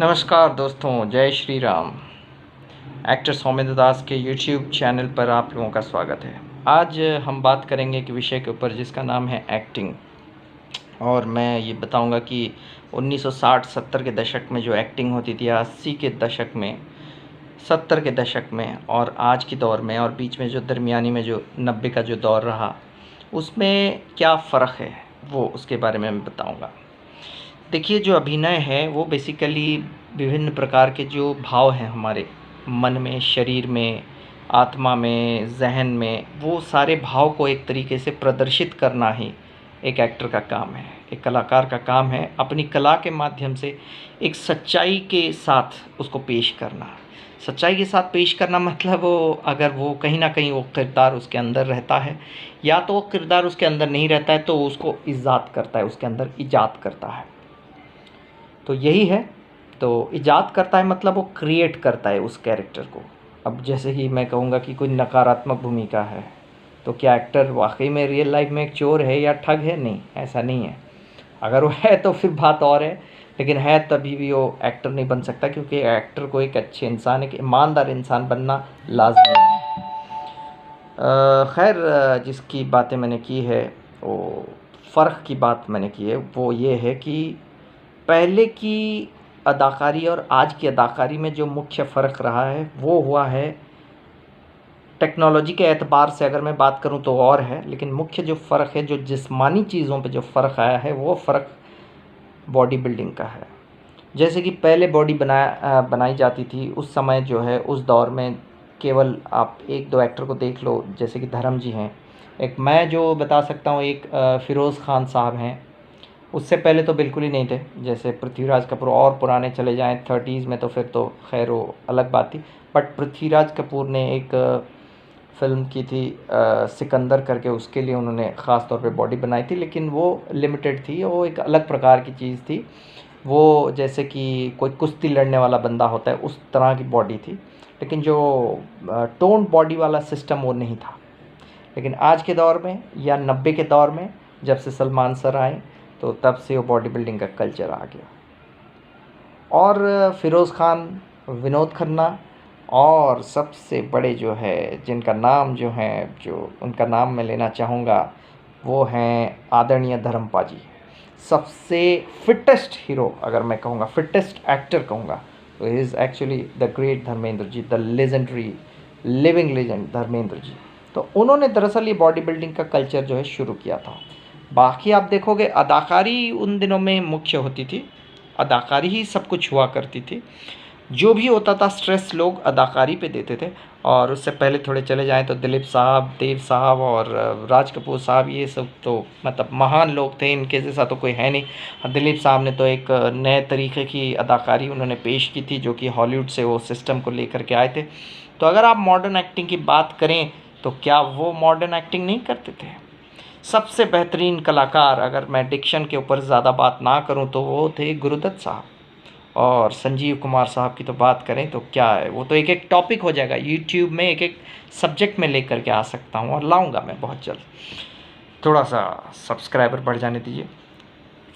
नमस्कार दोस्तों, जय श्री राम। एक्टर सौमित्र दास के यूट्यूब चैनल पर आप लोगों का स्वागत है। आज हम बात करेंगे एक विषय के ऊपर जिसका नाम है एक्टिंग। और मैं ये बताऊंगा कि 1960-70 के दशक में जो एक्टिंग होती थी, 80 के दशक में, 70 के दशक में और आज के दौर में, और बीच में जो दरमियानी में जो 90 का जो दौर रहा, उसमें क्या फ़र्क है वो उसके बारे में मैं बताऊँगा। देखिए, जो अभिनय है वो बेसिकली विभिन्न प्रकार के जो भाव हैं हमारे मन में, शरीर में, आत्मा में, ज़हन में, वो सारे भाव को एक तरीके से प्रदर्शित करना ही एक एक्टर का काम है, एक कलाकार का काम है। अपनी कला के माध्यम से एक सच्चाई के साथ उसको पेश करना। सच्चाई के साथ पेश करना मतलब अगर वो कहीं न कहीं वो किरदार उसके अंदर रहता है, या तो वो किरदार उसके अंदर नहीं रहता है तो उसको इजाद करता है, उसके अंदर इजाद करता है। तो यही है। तो इजाद करता है मतलब वो क्रिएट करता है उस कैरेक्टर को। अब जैसे कि मैं कहूँगा कि कोई नकारात्मक भूमिका है, तो क्या एक्टर वाकई में रियल लाइफ में एक चोर है या ठग है? नहीं, ऐसा नहीं है। अगर वो है तो फिर बात और है, लेकिन है तभी भी वो एक्टर नहीं बन सकता, क्योंकि एक्टर को एक अच्छे इंसान, एक ईमानदार इंसान बनना लाजमी है। खैर, जिसकी बातें मैंने की है, वो फ़र्क की बात मैंने की है, वो ये है कि पहले की अदाकारी और आज की अदाकारी में जो मुख्य फ़र्क रहा है वो हुआ है टेक्नोलॉजी के एतबार से। अगर मैं बात करूं तो और है, लेकिन मुख्य जो फ़र्क है, जो जिस्मानी चीज़ों पे जो फ़र्क आया है, वो फ़र्क बॉडी बिल्डिंग का है। जैसे कि पहले बॉडी बनाई जाती थी, उस समय जो है उस दौर में केवल आप एक दो एक्टर को देख लो, जैसे कि धर्म जी हैं। एक मैं जो बता सकता हूँ, एक फ़िरोज़ खान साहब हैं। उससे पहले तो बिल्कुल ही नहीं थे। जैसे पृथ्वीराज कपूर, और पुराने चले जाएँ 30s में, तो फिर तो खैर वो अलग बात थी। बट पृथ्वीराज कपूर ने एक फ़िल्म की थी सिकंदर करके, उसके लिए उन्होंने ख़ास तौर पे बॉडी बनाई थी, लेकिन वो लिमिटेड थी, वो एक अलग प्रकार की चीज़ थी। वो जैसे कि कोई कुश्ती लड़ने वाला बंदा होता है, उस तरह की बॉडी थी। लेकिन जो टोन बॉडी वाला सिस्टम वो नहीं था। लेकिन आज के दौर में या 90 के दौर में, जब से सलमान सर आए, तो तब से वो बॉडी बिल्डिंग का कल्चर आ गया। और फ़िरोज़ खान, विनोद खन्ना, और सबसे बड़े जो है, जिनका नाम जो है, जो उनका नाम मैं लेना चाहूँगा, वो हैं आदरणीय धर्मपा जी। सबसे फिटेस्ट हीरो अगर मैं कहूँगा, फिटेस्ट एक्टर कहूँगा, तो he is actually the great Dharmendra ji, the legendary living legend Dharmendra ji. तो उन्होंने दरअसल ये बॉडी बिल्डिंग का कल्चर जो है शुरू किया था। बाकी आप देखोगे अदाकारी उन दिनों में मुख्य होती थी, अदाकारी ही सब कुछ हुआ करती थी। जो भी होता था स्ट्रेस लोग अदाकारी पे देते थे। और उससे पहले थोड़े चले जाएँ तो दिलीप साहब, देव साहब और राज कपूर साहब, ये सब तो मतलब महान लोग थे, इनके जैसा तो कोई है नहीं। दिलीप साहब ने तो एक नए तरीके की अदाकारी उन्होंने पेश की थी, जो कि हॉलीवुड से वो सिस्टम को लेकर के आए थे। तो अगर आप मॉडर्न एक्टिंग की बात करें, तो क्या वो मॉडर्न एक्टिंग नहीं करते थे? सबसे बेहतरीन कलाकार, अगर मैं डिक्शन के ऊपर ज़्यादा बात ना करूं, तो वो थे गुरुदत्त साहब। और संजीव कुमार साहब की तो बात करें तो क्या है, वो तो एक एक टॉपिक हो जाएगा यूट्यूब में, एक एक सब्जेक्ट में लेकर के आ सकता हूँ, और लाऊंगा मैं बहुत जल्द। थोड़ा सा सब्सक्राइबर बढ़ जाने दीजिए।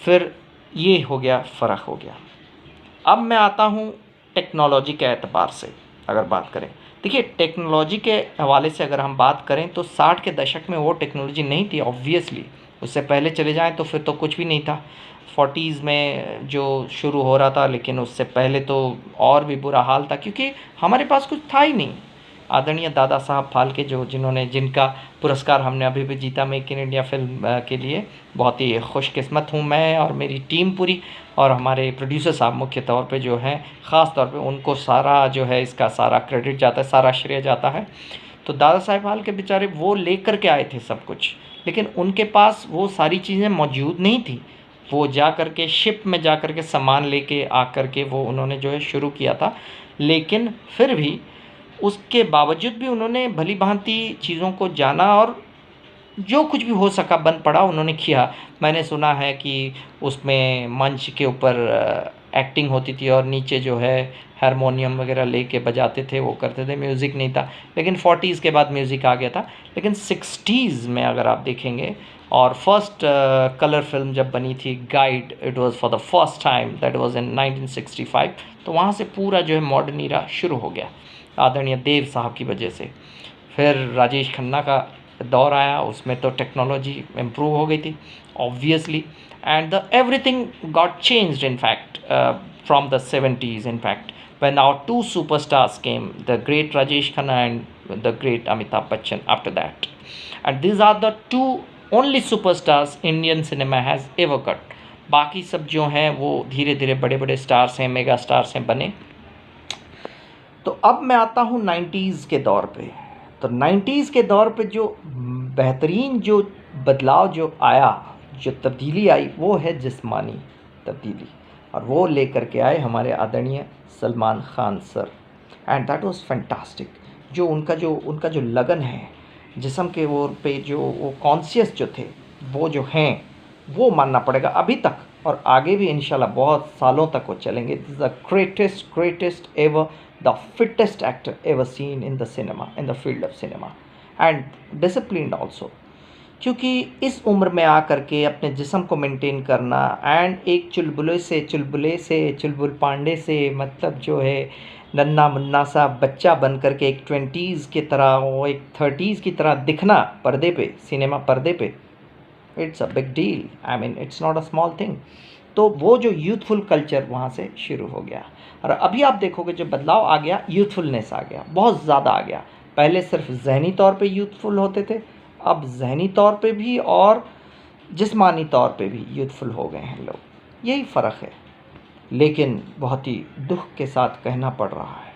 फिर ये हो गया, फ़र्क हो गया। अब मैं आता हूँ टेक्नोलॉजी के एतबार से अगर बात करें। देखिए, टेक्नोलॉजी के हवाले से अगर हम बात करें, तो 60 के दशक में वो टेक्नोलॉजी नहीं थी ऑब्वियसली। उससे पहले चले जाएं तो फिर तो कुछ भी नहीं था। 40s में जो शुरू हो रहा था, लेकिन उससे पहले तो और भी बुरा हाल था, क्योंकि हमारे पास कुछ था ही नहीं। आदरणीय दादा साहब फाल्के, जिनका पुरस्कार हमने अभी भी जीता मेक इन इंडिया फिल्म के लिए, बहुत ही खुशकिस्मत हूँ मैं और मेरी टीम पूरी। और हमारे प्रोड्यूसर साहब मुख्य तौर पे जो हैं, ख़ास तौर पे उनको सारा जो है इसका सारा क्रेडिट जाता है, सारा श्रेय जाता है। तो दादा साहब फाल्के बेचारे वो लेकर के आए थे सब कुछ, लेकिन उनके पास वो सारी चीज़ें मौजूद नहीं थी। वो जा कर के शिप में जा कर के सामान लेके आ कर के वो उन्होंने जो है शुरू किया था। लेकिन फिर भी उसके बावजूद भी उन्होंने भली भांति चीज़ों को जाना, और जो कुछ भी हो सका बन पड़ा उन्होंने किया। मैंने सुना है कि उसमें मंच के ऊपर एक्टिंग होती थी और नीचे जो है हारमोनियम वगैरह लेके बजाते थे, वो करते थे, म्यूज़िक नहीं था। लेकिन 40s के बाद म्यूज़िक आ गया था। लेकिन 60s में अगर आप देखेंगे, और फर्स्ट कलर फिल्म जब बनी थी guide, it was for the first time, that was in 1965। तो वहाँ से पूरा जो है मॉडर्न ईरा शुरू हो गया आदरणीय देव साहब की वजह से। फिर राजेश खन्ना का दौर आया, उसमें तो टेक्नोलॉजी इम्प्रूव हो गई थी obviously, and the everything got changed in fact from the 70s in fact, when our two superstars came, the great Rajesh Khanna and the great Amitabh Bachchan after that. And these are the two only superstars Indian cinema has ever got. बाकी सब जो हैं वो धीरे धीरे बड़े बड़े stars हैं, मेगा स्टार्स हैं बने। तो अब मैं आता हूँ 90s के दौर पे। तो 90s के दौर पे जो बेहतरीन जो बदलाव जो आया, जो तब्दीली आई, वो है जिस्मानी तब्दीली, और वो लेकर के आए हमारे आदरणीय Salman Khan sir. And that was fantastic. जो उनका जो लगन है जिस्म के ओर पे, जो वो कॉन्शियस जो थे, वो जो हैं, वो मानना पड़ेगा अभी तक, और आगे भी इंशाल्लाह बहुत सालों तक वो चलेंगे। This the greatest ever, the fittest actor ever seen in the cinema, in the field of cinema, and disciplined also. क्योंकि इस उम्र में आकर के अपने जिस्म को मेंटेन करना, एंड एक चुलबुल पांडे से, मतलब जो है नन्ना मुन्ना सा बच्चा बन कर के एक 20s की तरह, वो एक 30s की तरह दिखना पर्दे पे, सिनेमा पर्दे पे, it's a big deal. I mean it's not a small thing. तो वो जो यूथफुल कल्चर वहाँ से शुरू हो गया, और अभी आप देखोगे जो बदलाव आ गया, यूथफुलनेस आ गया, बहुत ज़्यादा आ गया। पहले सिर्फ जहनी तौर पे यूथफुल होते थे, अब जहनी तौर पे भी और जिस्मानी तौर पे भी यूथफुल हो गए हैं लोग। यही फ़र्क है, लेकिन बहुत ही दुख के साथ कहना पड़ रहा है।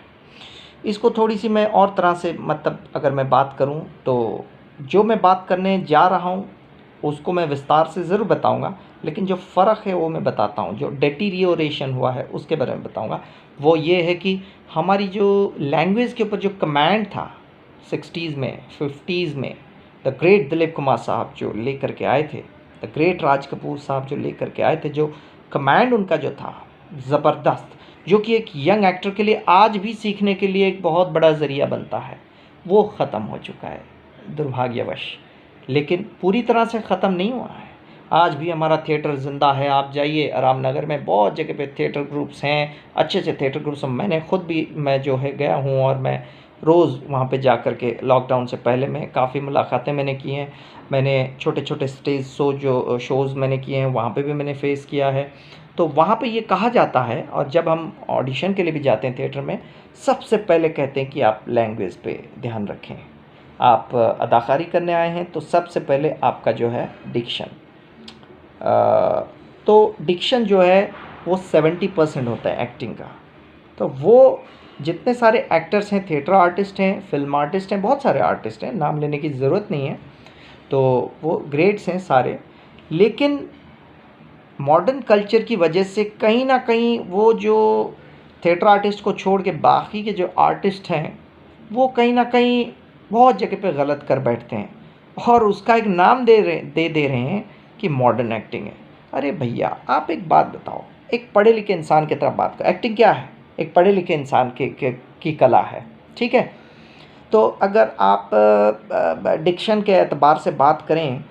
इसको थोड़ी सी मैं और तरह से, मतलब अगर मैं बात करूं, तो जो मैं बात करने जा रहा हूं उसको मैं विस्तार से ज़रूर बताऊंगा, लेकिन जो फ़र्क है वो मैं बताता हूं। जो डेटीरियोरेशन हुआ है उसके बारे में बताऊंगा। वो ये है कि हमारी जो लैंग्वेज के ऊपर जो कमांड था 60s में, 50s में, द ग्रेट दिलीप कुमार साहब जो लेकर के आए थे, द ग्रेट राज कपूर साहब जो लेकर के आए थे, जो कमांड उनका जो था ज़बरदस्त, जो कि एक यंग एक्टर के लिए आज भी सीखने के लिए एक बहुत बड़ा ज़रिया बनता है, वो ख़त्म हो चुका है दुर्भाग्यवश। लेकिन पूरी तरह से ख़त्म नहीं हुआ है। आज भी हमारा थिएटर ज़िंदा है। आप जाइए आरामनगर में, बहुत जगह पे थिएटर ग्रुप्स हैं, अच्छे अच्छे थिएटर ग्रुप्स हैं। मैंने खुद भी, मैं जो है गया हूँ, और मैं रोज़ वहाँ पे जा कर के, लॉकडाउन से पहले मैं काफ़ी मुलाकातें मैंने की हैं। मैंने छोटे छोटे स्टेज शोज़ मैंने किए हैं, वहाँ पे भी मैंने फ़ेस किया है। तो वहाँ पे ये कहा जाता है, और जब हम ऑडिशन के लिए भी जाते हैं थिएटर में, सबसे पहले कहते हैं कि आप लैंग्वेज पे ध्यान रखें। आप अदाकारी करने आए हैं तो सबसे पहले आपका जो है डिक्शन, तो डिक्शन जो है वो 70% होता है एक्टिंग का। तो वो जितने सारे एक्टर्स हैं, थिएटर आर्टिस्ट हैं, फिल्म आर्टिस्ट हैं, बहुत सारे आर्टिस्ट हैं, नाम लेने की ज़रूरत नहीं है, तो वो ग्रेट्स हैं सारे। लेकिन मॉडर्न कल्चर की वजह से कहीं ना कहीं वो जो थिएटर आर्टिस्ट को छोड़ के बाकी के जो आर्टिस्ट हैं, वो कहीं ना कहीं बहुत जगह पे गलत कर बैठते हैं, और उसका एक नाम दे रहे हैं कि मॉडर्न एक्टिंग है। अरे भैया, आप एक बात बताओ, एक पढ़े लिखे इंसान की तरह बात करो। एक्टिंग क्या है? एक पढ़े लिखे इंसान की कला है, ठीक है। तो अगर आप डिक्शन के एतबार से बात करें,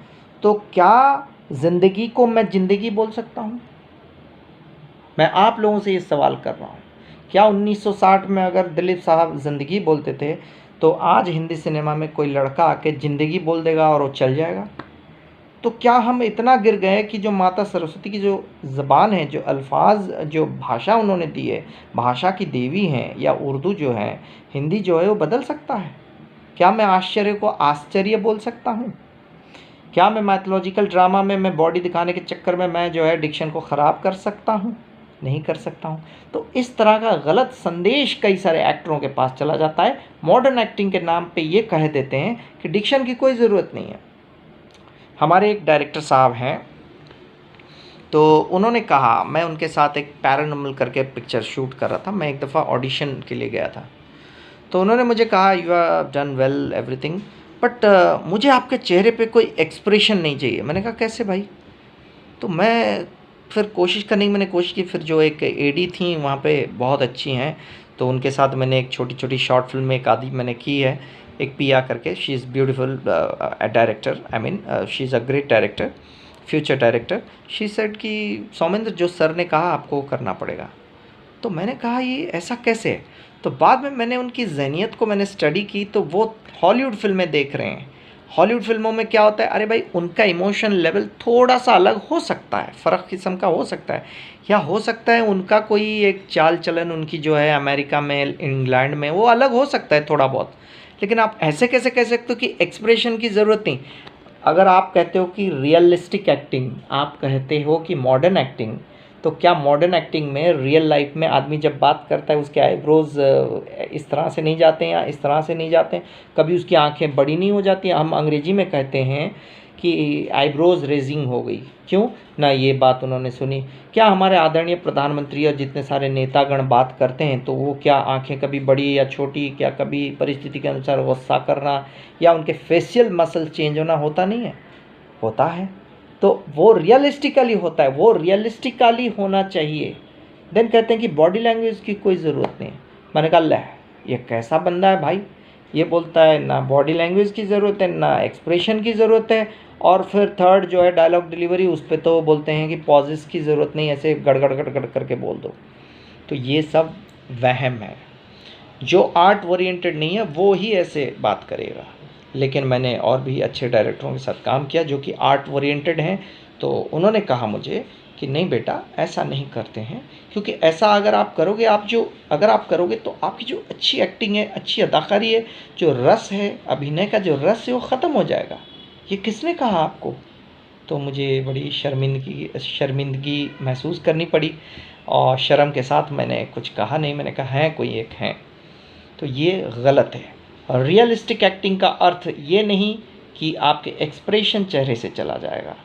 तो क्या ज़िंदगी को मैं ज़िंदगी बोल सकता हूँ? मैं आप लोगों से ये सवाल कर रहा हूँ। क्या 1960 में अगर दिलीप साहब ज़िंदगी बोलते थे, तो आज हिंदी सिनेमा में कोई लड़का आके ज़िंदगी बोल देगा और वो चल जाएगा? तो क्या हम इतना गिर गए कि जो माता सरस्वती की जो ज़बान है, जो अल्फाज, जो भाषा उन्होंने दी है, भाषा की देवी हैं, या उर्दू जो है, हिंदी जो है, वो बदल सकता है? क्या मैं आश्चर्य को आश्चर्य बोल सकता हूँ? क्या मैं मैथोलॉजिकल ड्रामा में मैं बॉडी दिखाने के चक्कर में मैं जो है डिक्शन को ख़राब कर सकता हूँ? नहीं कर सकता हूँ। तो इस तरह का गलत संदेश कई सारे एक्टरों के पास चला जाता है। मॉडर्न एक्टिंग के नाम पे ये कह देते हैं कि डिक्शन की कोई ज़रूरत नहीं है। हमारे एक डायरेक्टर साहब हैं, तो उन्होंने कहा, मैं उनके साथ एक पैरानॉर्मल करके पिक्चर शूट कर रहा था, मैं एक दफ़ा ऑडिशन के लिए गया था। तो उन्होंने मुझे कहा, you have done well everything, but मुझे आपके चेहरे पे कोई एक्सप्रेशन नहीं चाहिए। मैंने कहा कैसे भाई? तो मैं फिर कोशिश करने की मैंने कोशिश की, फिर जो एक एडी थी वहाँ पे बहुत अच्छी हैं, तो उनके साथ मैंने एक छोटी छोटी शॉर्ट फिल्म एक आधी मैंने की है। एक पिया करके, she is beautiful director, I mean she is a great director, future director. She said कि सौमेंद्र जो सर ने कहा आपको करना पड़ेगा। तो मैंने कहा ये ऐसा कैसे है? तो बाद में मैंने उनकी ज़हनियत को मैंने स्टडी की, तो वो हॉलीवुड फिल्में देख रहे हैं। हॉलीवुड फिल्मों में क्या होता है, अरे भाई उनका इमोशन लेवल थोड़ा सा अलग हो सकता है, फ़र्क किस्म का हो सकता है, या हो सकता है उनका कोई एक चाल चलन उनकी जो है अमेरिका में, इंग्लैंड में, वो अलग हो सकता है थोड़ा बहुत। लेकिन आप ऐसे कैसे कह सकते हो कि एक्सप्रेशन की ज़रूरत नहीं? अगर आप कहते हो कि रियलिस्टिक एक्टिंग, आप कहते हो कि मॉडर्न एक्टिंग, तो क्या मॉडर्न एक्टिंग में रियल लाइफ में आदमी जब बात करता है उसके आईब्रोज इस तरह से नहीं जाते हैं या इस तरह से नहीं जाते हैं? कभी उसकी आंखें बड़ी नहीं हो जाती? हम अंग्रेजी में कहते हैं कि आईब्रोज रेजिंग हो गई। क्यों ना, ये बात उन्होंने सुनी। क्या हमारे आदरणीय प्रधानमंत्री और जितने सारे नेतागण बात करते हैं तो वो क्या आंखें कभी बड़ी या छोटी, क्या कभी परिस्थिति के अनुसार गुस्सा करना या उनके फेशियल मसल चेंज होना होता नहीं है? होता है। तो वो रियलिस्टिकली होता है, वो रियलिस्टिकली होना चाहिए। देन कहते हैं कि बॉडी लैंग्वेज की कोई ज़रूरत नहीं। मैंने कहा ले, ये कैसा बंदा है भाई, ये बोलता है ना बॉडी लैंग्वेज की ज़रूरत है ना एक्सप्रेशन की ज़रूरत है, और फिर थर्ड जो है डायलॉग डिलीवरी, उस पर तो बोलते हैं कि पॉजेस की ज़रूरत नहीं, ऐसे गड़गड़ गड़गड़ करके बोल दो। तो ये सब वहम है। जो आर्ट ओरिएंटेड नहीं है वो ही ऐसे बात करेगा। लेकिन मैंने और भी अच्छे डायरेक्टरों के साथ काम किया जो कि आर्ट ओरिएंटेड हैं, तो उन्होंने कहा मुझे कि नहीं बेटा ऐसा नहीं करते हैं, क्योंकि ऐसा अगर आप करोगे, अगर आप करोगे तो आपकी जो अच्छी एक्टिंग है, अच्छी अदाकारी है, जो रस है, अभिनय का जो रस है वो ख़त्म हो जाएगा। ये किसने कहा आपको? तो मुझे बड़ी शर्मिंदगी महसूस करनी पड़ी, और शर्म के साथ मैंने कुछ कहा नहीं। मैंने कहा है कोई एक हैं, तो ये गलत है। और रियलिस्टिक एक्टिंग का अर्थ ये नहीं कि आपके एक्सप्रेशन चेहरे से चला जाएगा।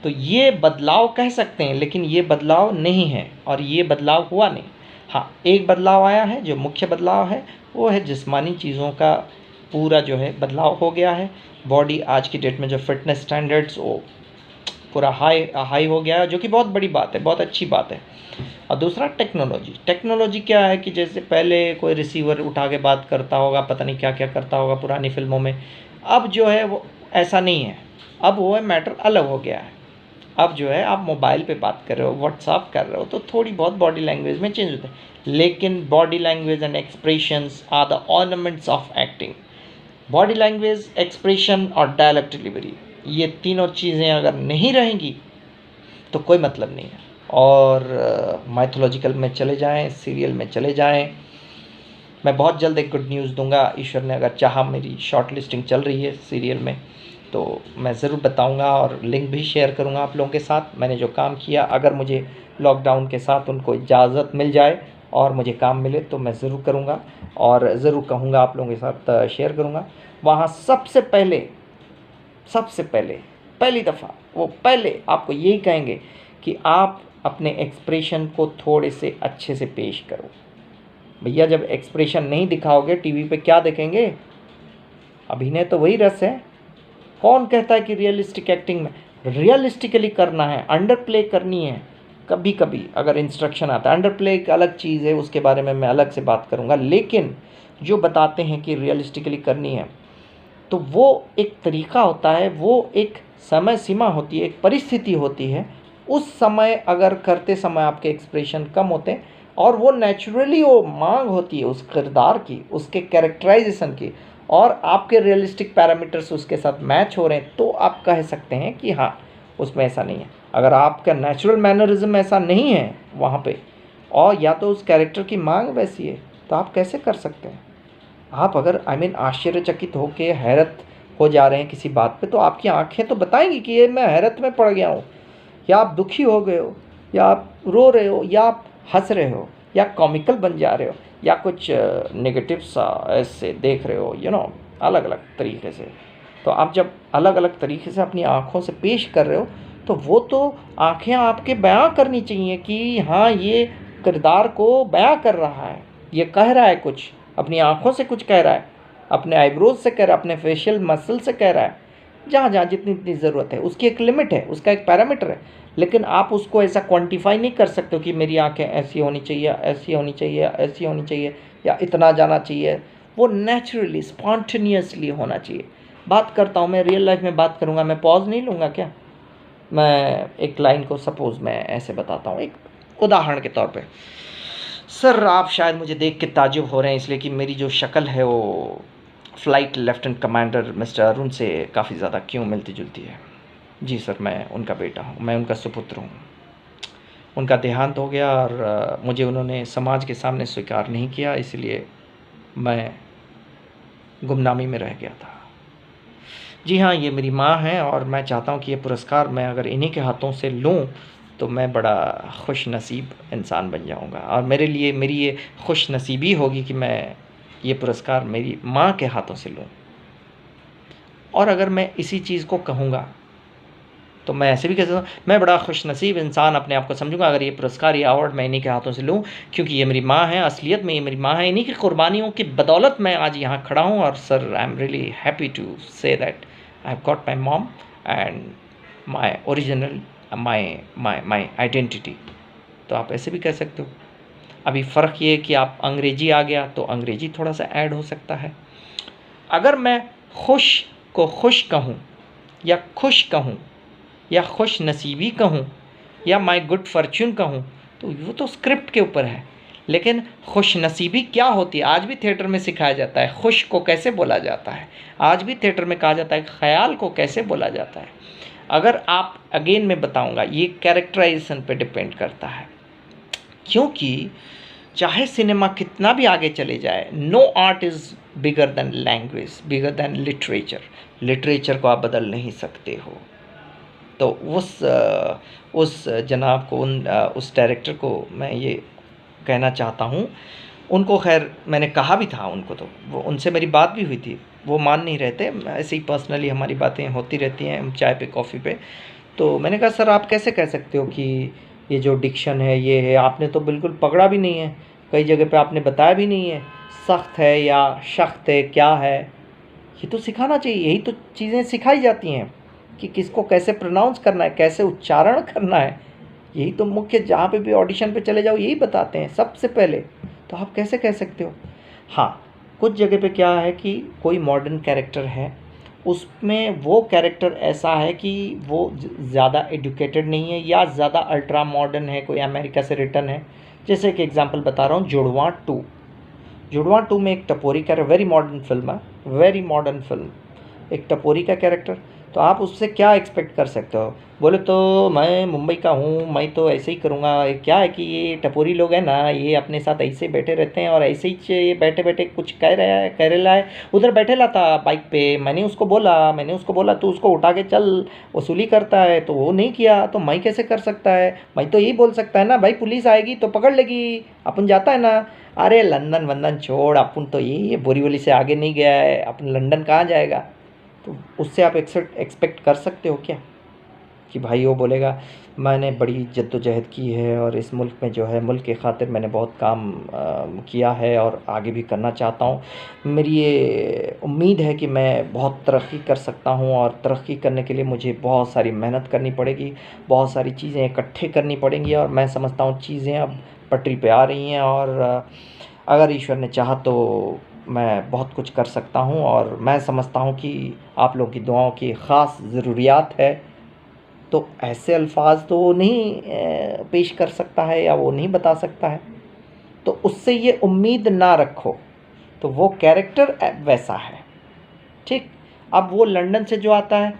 तो ये बदलाव कह सकते हैं, लेकिन ये बदलाव नहीं है, और ये बदलाव हुआ नहीं। हाँ, एक बदलाव आया है, जो मुख्य बदलाव है वो है जिस्मानी चीज़ों का पूरा जो है बदलाव हो गया है। बॉडी आज की डेट में जो फिटनेस स्टैंडर्ड्स वो पूरा हाई हो गया है, जो कि बहुत बड़ी बात है, बहुत अच्छी बात है। और दूसरा टेक्नोलॉजी क्या है कि जैसे पहले कोई रिसीवर उठा के बात करता होगा, पता नहीं क्या क्या करता होगा पुरानी फिल्मों में, अब जो है वो ऐसा नहीं है। अब वो है मैटर अलग हो गया है। अब जो है आप मोबाइल पे बात कर रहे हो, व्हाट्सअप कर रहे हो, तो थोड़ी बहुत बॉडी लैंग्वेज में चेंज होता है। लेकिन body language and expressions are the ornaments of acting. Body language, expression और डायलॉग डिलीवरी, ये तीनों चीज़ें अगर नहीं रहेंगी तो कोई मतलब नहीं है। और माइथोलॉजिकल में चले जाएं, सीरियल में चले जाएं। मैं बहुत जल्द एक गुड न्यूज़ दूंगा, ईश्वर ने अगर चाहा। मेरी शॉर्ट लिस्टिंग चल रही है सीरियल में, तो मैं ज़रूर बताऊंगा और लिंक भी शेयर करूंगा आप लोगों के साथ। मैंने जो काम किया, अगर मुझे लॉकडाउन के साथ उनको इजाज़त मिल जाए और मुझे काम मिले तो मैं ज़रूर करूंगा, और ज़रूर कहूँगा आप लोगों के साथ शेयर करूँगा। वहाँ सबसे पहले पहली दफ़ा वो पहले आपको यही कहेंगे कि आप अपने एक्सप्रेशन को थोड़े से अच्छे से पेश करो। भैया जब एक्सप्रेशन नहीं दिखाओगे टीवी पे क्या देखेंगे? अभिनय तो वही रस है। कौन कहता है कि रियलिस्टिक एक्टिंग में रियलिस्टिकली करना है, अंडर प्ले करनी है? कभी कभी अगर इंस्ट्रक्शन आता है, अंडर प्ले एक अलग चीज़ है, उसके बारे में मैं अलग से बात करूँगा। लेकिन जो बताते हैं कि रियलिस्टिकली करनी है, तो वो एक तरीका होता है, वो एक समय सीमा होती है, एक परिस्थिति होती है। उस समय अगर करते समय आपके एक्सप्रेशन कम होते हैं और वो नेचुरली वो मांग होती है उस किरदार की, उसके कैरेक्टराइजेशन की, और आपके रियलिस्टिक पैरामीटर्स उसके साथ मैच हो रहे हैं, तो आप कह सकते हैं कि हाँ उसमें ऐसा नहीं है। अगर आपका नेचुरल मैनरिज्म ऐसा नहीं है वहाँ पे, और या तो उस कैरेक्टर की मांग वैसी है, तो आप कैसे कर सकते हैं? आप अगर आश्चर्यचकित होकर हैरत हो जा रहे हैं किसी बात पे, तो आपकी आंखें तो बताएंगी कि ये मैं हैरत में पड़ गया हूँ, या आप दुखी हो गए हो, या आप रो रहे हो, या आप हंस रहे हो, या कॉमिकल बन जा रहे हो, या कुछ नेगेटिव सा ऐसे देख रहे हो, अलग अलग तरीके से। तो आप जब अलग अलग तरीके से अपनी आँखों से पेश कर रहे हो, तो वो तो आँखें आपके बयां करनी चाहिए कि हाँ ये किरदार को बयां कर रहा है, ये कह रहा है कुछ, अपनी आँखों से कुछ कह रहा है, अपने आईब्रोज से कह रहा है, अपने फेशियल मसल से कह रहा है। जहाँ जहाँ जितनी जितनी ज़रूरत है, उसकी एक लिमिट है, उसका एक पैरामीटर है, लेकिन आप उसको ऐसा क्वांटिफाई नहीं कर सकते हो कि मेरी आंखें ऐसी होनी चाहिए, ऐसी होनी चाहिए, ऐसी होनी चाहिए, या इतना जाना चाहिए। वो नेचुरली स्पॉन्टेनियसली होना चाहिए। बात करता हूँ मैं रियल लाइफ में, बात करूँगा, मैं पॉज नहीं लूँगा क्या? मैं एक लाइन को सपोज़ मैं ऐसे बताता हूँ, एक उदाहरण के तौर पे। सर आप शायद मुझे देख के ताज्जुब हो रहे हैं इसलिए कि मेरी जो शक्ल है वो flight lieutenant commander mister Arun से काफ़ी ज़्यादा क्यों मिलती जुलती है। जी सर, मैं उनका बेटा हूँ, मैं उनका सुपुत्र हूँ। उनका देहांत हो गया और मुझे उन्होंने समाज के सामने स्वीकार नहीं किया, इसलिए मैं गुमनामी में रह गया था। जी हाँ, ये मेरी माँ हैं और मैं चाहता हूँ कि ये पुरस्कार मैं अगर इन्हीं के हाथों से लूँ तो मैं बड़ा खुश नसीब इंसान बन जाऊँगा, और मेरे लिए मेरी ये खुश नसीबी होगी कि मैं ये पुरस्कार मेरी माँ के हाथों से लूँ। और अगर मैं इसी चीज़ को कहूँगा तो मैं ऐसे भी कह सकता हूँ, मैं बड़ा खुशनसीब इंसान अपने आप को समझूंगा अगर ये पुरस्कार, ये अवार्ड मैं इन्हीं के हाथों से लूँ, क्योंकि ये मेरी माँ है, असलियत में ये मेरी माँ है। इन्हीं की कुर्बानियों की बदौलत मैं आज यहाँ खड़ा हूँ। और sir I am really happy to say that I have got my mom and my original my identity. तो आप ऐसे भी कह सकते हो। अभी फ़र्क ये है कि आप अंग्रेजी आ गया तो अंग्रेजी थोड़ा सा ऐड हो सकता है। अगर मैं खुश को खुश कहूँ या खुश कहूँ या खुश नसीबी कहूँ या माई गुड फॉर्च्यून कहूँ तो वो तो स्क्रिप्ट के ऊपर है। लेकिन खुश नसीबी क्या होती है आज भी थिएटर में सिखाया जाता है। खुश को कैसे बोला जाता है आज भी थिएटर में कहा जाता है। ख्याल को कैसे बोला जाता है। अगर आप अगेन मैं बताऊँगा, ये कैरेक्टराइजेशन पे डिपेंड करता है, क्योंकि चाहे सिनेमा कितना भी आगे चले जाए, no art is bigger than language, bigger than literature. Literature को आप बदल नहीं सकते हो। तो उस जनाब को उस डायरेक्टर को मैं ये कहना चाहता हूँ। उनको खैर मैंने कहा भी था उनको, तो वो उनसे मेरी बात भी हुई थी, वो मान नहीं रहे थे। ऐसे ही पर्सनली हमारी बातें होती रहती हैं चाय पे कॉफ़ी पे। तो मैंने कहा सर आप कैसे कह सकते हो कि ये जो डिक्शन है ये है, आपने तो बिल्कुल पकड़ा भी नहीं है, कई जगह पे आपने बताया भी नहीं है सख्त है या सख्त है क्या है। ये तो सिखाना चाहिए, यही तो चीज़ें सिखाई जाती हैं कि किसको कैसे प्रोनाउंस करना है, कैसे उच्चारण करना है। यही तो मुख्य, जहाँ पे भी ऑडिशन पे चले जाओ यही बताते हैं सबसे पहले। तो आप कैसे कह सकते हो। हाँ, कुछ जगह पे क्या है कि कोई मॉडर्न कैरेक्टर है, उसमें वो कैरेक्टर ऐसा है कि वो ज़्यादा एजुकेटेड नहीं है या ज़्यादा अल्ट्रा मॉडर्न है, कोई अमेरिका से रिटर्न है। जैसे एक एग्जांपल बता रहा हूँ, जुड़वां 2। जुड़वां 2 में एक टपोरी का, वेरी मॉडर्न फिल्म है, वेरी मॉडर्न फिल्म, एक टपोरी का कैरेक्टर। तो आप उससे क्या एक्सपेक्ट कर सकते हो। बोले तो मैं मुंबई का हूँ, मैं तो ऐसे ही करूँगा। क्या है कि ये टपोरी लोग हैं ना, ये अपने साथ ऐसे बैठे रहते हैं और ऐसे ही ये बैठे बैठे कुछ कह रहा है। उधर बैठे ला था बाइक पे, मैंने उसको बोला तू उसको उठा के चल, वसूली करता है, तो वो नहीं किया तो मैं कैसे कर सकता है। मैं तो यही बोल सकता है ना, भाई पुलिस आएगी तो पकड़ लेगी, अपन जाता है ना। अरे लंदन वंदन छोड़, अपन तो ये बोरीवली से आगे नहीं गया है, अपन लंदन कहाँ जाएगा। तो उससे आप एक्सपेक्ट कर सकते हो क्या कि भाई वो बोलेगा मैंने बड़ी जद्दोजहद की है और इस मुल्क में जो है, मुल्क के खातिर मैंने बहुत काम किया है और आगे भी करना चाहता हूँ। मेरी ये उम्मीद है कि मैं बहुत तरक्की कर सकता हूँ और तरक्की करने के लिए मुझे बहुत सारी मेहनत करनी पड़ेगी, बहुत सारी चीज़ें इकट्ठे करनी पड़ेंगी। और मैं समझता हूँ चीज़ें अब पटरी पे आ रही हैं और अगर ईश्वर ने चाहा तो मैं बहुत कुछ कर सकता हूँ। और मैं समझता हूँ कि आप लोगों की दुआओं की ख़ास ज़रूरियात है। तो ऐसे अल्फाज तो वो नहीं पेश कर सकता है या वो नहीं बता सकता है, तो उससे ये उम्मीद ना रखो। तो वो कैरेक्टर वैसा है, ठीक। अब वो लंदन से जो आता है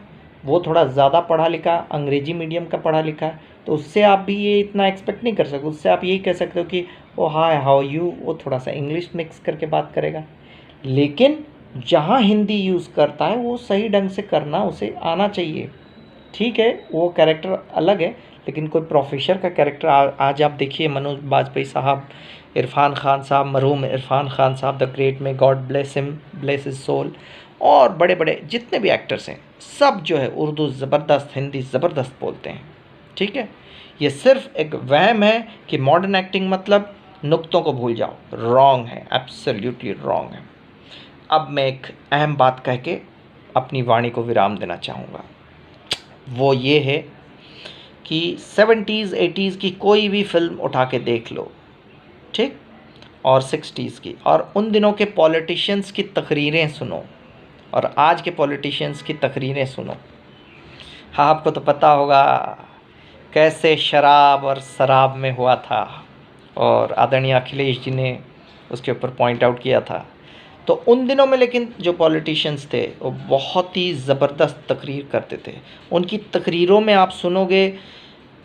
वो थोड़ा ज़्यादा पढ़ा लिखा, अंग्रेजी मीडियम का पढ़ा लिखा है, तो उससे आप भी ये इतना एक्सपेक्ट नहीं कर सकते। उससे आप यही कह सकते हो कि ओ हाय हाउ यू, वो थोड़ा सा इंग्लिश मिक्स करके बात करेगा। लेकिन जहाँ हिंदी यूज़ करता है वो सही ढंग से करना उसे आना चाहिए, ठीक है। वो कैरेक्टर अलग है, लेकिन कोई प्रोफेसर का कैरेक्टर आज आप देखिए, मनोज बाजपेयी साहब, इरफान खान साहब, मरहूम इरफान खान साहब the great, may God bless him, bless his soul, और बड़े बड़े जितने भी एक्टर्स हैं सब जो है उर्दू ज़बरदस्त, हिंदी ज़बरदस्त बोलते हैं, ठीक है। ये सिर्फ एक वहम है कि मॉडर्न एक्टिंग मतलब नुक्तों को भूल जाओ, रॉन्ग है, एब्सोल्युटली रॉन्ग है। अब मैं एक अहम बात कह के अपनी वाणी को विराम देना चाहूँगा, वो ये है कि 70s 80s की कोई भी फिल्म उठा के देख लो, ठीक, और 60s की, और उन दिनों के पॉलिटिशियंस की तकरीरें सुनो और आज के पॉलिटिशियंस की तकरीरें सुनो। हाँ, आपको तो पता होगा कैसे शराब और शराब में हुआ था, और आदरणीय अखिलेश जी ने उसके ऊपर पॉइंट आउट किया था। तो उन दिनों में लेकिन जो पॉलिटिशियंस थे वो बहुत ही ज़बरदस्त तकरीर करते थे। उनकी तकरीरों में आप सुनोगे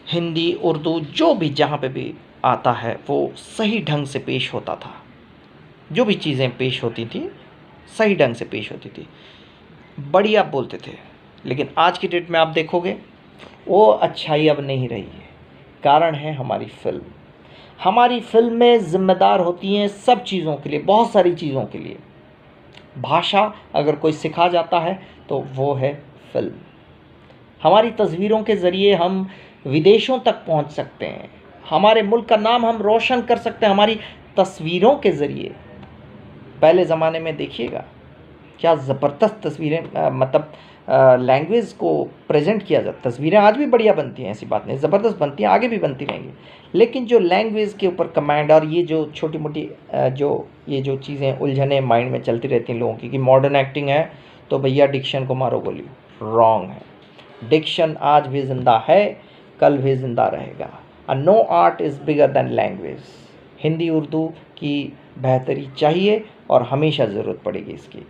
हिंदी, उर्दू, जो भी जहाँ पे भी आता है वो सही ढंग से पेश होता था। जो भी चीज़ें पेश होती थी सही ढंग से पेश होती थी, बढ़िया बोलते थे। लेकिन आज की डेट में आप देखोगे वो अच्छाई अब नहीं रही है। कारण है हमारी फिल्म। हमारी फिल्में ज़िम्मेदार होती हैं सब चीज़ों के लिए, बहुत सारी चीज़ों के लिए। भाषा अगर कोई सिखा जाता है तो वो है फिल्म। हमारी तस्वीरों के ज़रिए हम विदेशों तक पहुंच सकते हैं, हमारे मुल्क का नाम हम रोशन कर सकते हैं हमारी तस्वीरों के ज़रिए। पहले ज़माने में देखिएगा क्या ज़बरदस्त तस्वीरें, मतलब लैंग्वेज को प्रेजेंट किया जाता। तस्वीरें आज भी बढ़िया बनती हैं, ऐसी बात नहीं, ज़बरदस्त बनती हैं, आगे भी बनती रहेंगी। लेकिन जो लैंग्वेज के ऊपर कमांड और ये जो छोटी मोटी ये जो चीज़ें उलझने माइंड में चलती रहती हैं लोगों की कि मॉडर्न एक्टिंग है तो भैया डिक्शन को मारो गोली, रॉन्ग है। डिक्शन आज भी ज़िंदा है, कल भी ज़िंदा रहेगा। No art is bigger than language. Hindi Urdu की बेहतरी चाहिए और हमेशा ज़रूरत पड़ेगी इसकी,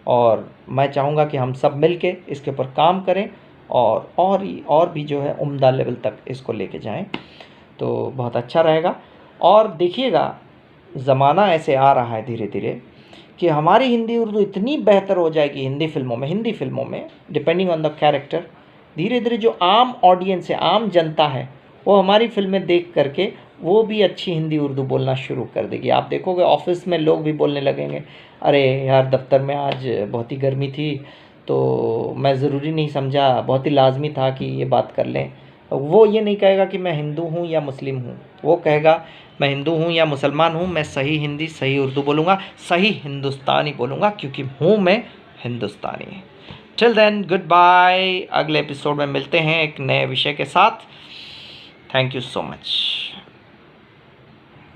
और मैं चाहूँगा कि हम सब मिल के इसके ऊपर काम करें और भी जो है उम्दा लेवल तक इसको लेके जाएं तो बहुत अच्छा रहेगा। और देखिएगा ज़माना ऐसे आ रहा है धीरे धीरे कि हमारी हिंदी उर्दू इतनी बेहतर हो जाएगी हिंदी फिल्मों में डिपेंडिंग ऑन द कैरेक्टर। धीरे धीरे जो आम ऑडियंस है, आम जनता है, वो हमारी फिल्में देख करके वो भी अच्छी हिंदी उर्दू बोलना शुरू कर देगी। आप देखोगे ऑफिस में लोग भी बोलने लगेंगे, अरे यार दफ्तर में आज बहुत ही गर्मी थी तो मैं ज़रूरी नहीं समझा, बहुत ही लाजमी था कि ये बात कर लें। वो ये नहीं कहेगा कि मैं हिंदू हूँ या मुस्लिम हूँ, वो कहेगा मैं हिंदू हूँ या मुसलमान हूँ, मैं सही हिंदी सही उर्दू बोलूँगा, सही हिंदुस्तानी बोलूँगा क्योंकि हूँ मैं हिंदुस्तानी। Till then goodbye. अगले एपिसोड में मिलते हैं एक नए विषय के साथ। Thank you so much.